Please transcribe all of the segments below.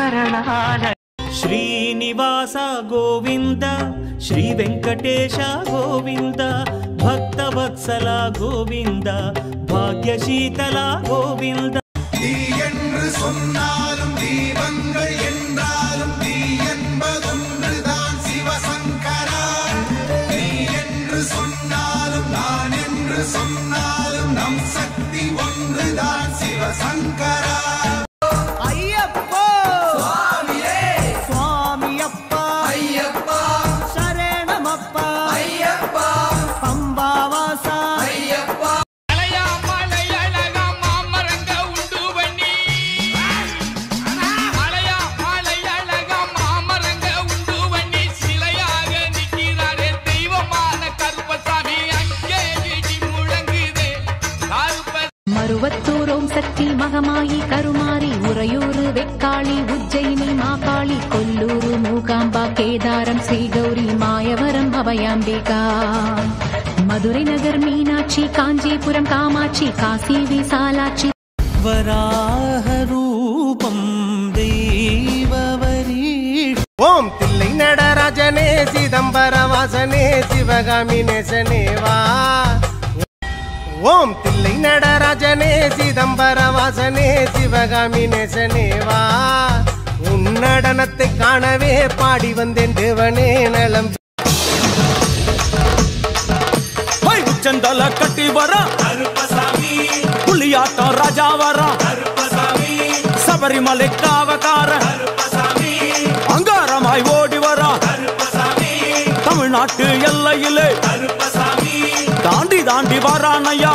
శరణాలయ శ్రీనివాస గోవింద శ్రీ వెంకటేశ గోవింద భక్తవత్సల గోవింద భాగ్యశీతల గోవింద சொன்னாலும் தீபங்கள் என்றாலும் நீ என்பதொன்றுதான் சிவசங்கரா நீ என்று சொன்னாலும் நான் என்று சொன்னாலும் நம் சக்தி ஒன்றுதான் சிவசங்கரா ஐயப்பா சுவாமியே சுவாமியப்பா ஐயப்பா சரணமப்பா ஐயப்பா பம்பாவாசா ஐயப்பா மருவத்தூர் ஓம் சக்தி மகமாயி கருமாரி உறையூர் வெக்காளி உஜ்ஜயினி மாகாளி கொல்லூர் மூகாம்பா கேதாரம் ஸ்ரீகௌரி மாயவரம் அபயாம்பிகா மதுரை நகர் மீனாட்சி காஞ்சிபுரம் காமாட்சி காசி விசாலாட்சி வராக ரூபம் தெய்வவரீ ஓம் தில்லை நடராஜனே சிதம்பர வாசனே சிவகாமி நேசனேவா ஓம் தில்லை நடராஜனே சிதம்பர வாசனே சிவகாமி நேசனேவா உன் நடனத்தை காணவே பாடி வந்தேன் தேவனே நலம் உச்சந்தல கட்டி வர புலியாட்டம் ராஜா வர சபரிமலை காவக்கார அங்காரமாய் ஓடி வர தமிழ்நாட்டு எல்லையிலே தாண்டி தாண்டி வரானையா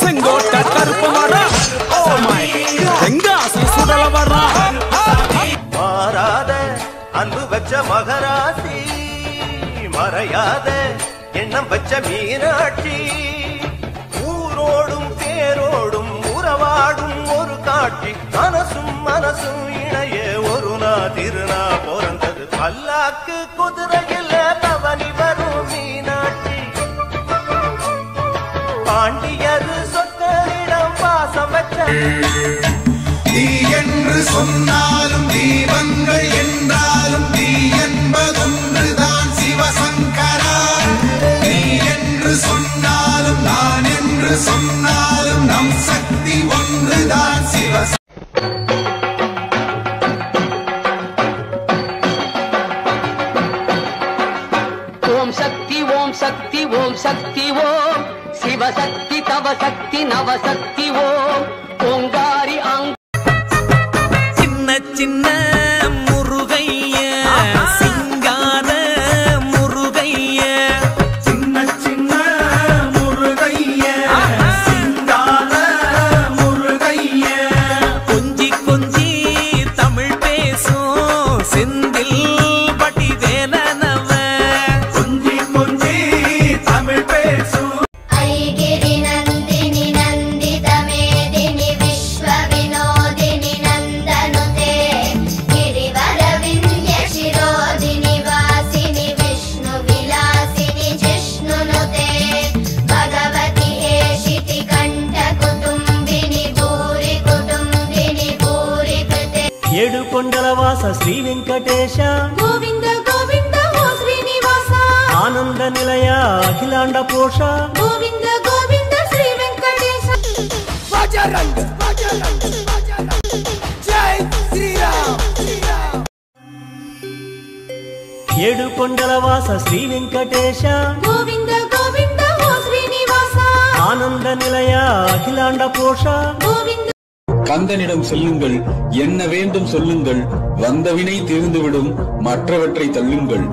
செங்கோட்டை கருப்பு வர தெங்காசி சுடல வர மாறாத அன்பு வச்ச மகராசி மறையாத எண்ணம் வச்ச மீனாட்சி ஊரோடும் தேரோடும் உறவாடும் ஒரு காட்சி மனசும் மனசும் இணைய ஒரு திருநா பிறந்தது பல்லாக்கு குதிரையில் பவனி வரும் மீனாட்சி பாண்டியது சொற்களிடம் பாசம் வச்ச நீ என்று சொன்னாலும் தீபங்கள் என்றாலும் நீ என்பதொன்றுதான் சிவசங்கரா நீ என்று சொன்னாலும் நான் என்று சொன்னாலும் நம் சக்தி ஒன்றுதான் சிவசங்கரா ஓம் சக்தி ஓம் சக்தி ஓம் சக்தி ஓம் சிவசக்தி தவ சக்தி நவசக்தி ஓம் ஓங்காரி சின்ன சின்ன முருகைய சிங்கார முருகைய சின்ன சின்ன முருகைய சிங்கார முருகைய கொஞ்சி கொஞ்சி தமிழ் பேசும் செந்தில் பட்டி வேலனவ கொஞ்சி கொஞ்சி தமிழ் பேசும் కొండలవాస శ్రీ వెంకటేశ గోవింద గోవింద ఓ శ్రీనివాస ఆనంద నిలయ అఖిలాండ పోష గోవింద గోవింద శ్రీ వెంకటేశ బజరంగ బజరంగ బజరంగ జై శ్రీరామ్ శ్రీరామ్ ఏడు కొండలవాస శ్రీ వెంకటేశ గోవింద గోవింద ఓ శ్రీనివాస ఆనంద నిలయ అఖిలాండ పోష గోవింద கந்தனிடம் செல்லுங்கள், என்ன வேண்டும் சொல்லுங்கள், வந்தவினை தீர்ந்துவிடும், மற்றவற்றை தள்ளுங்கள்.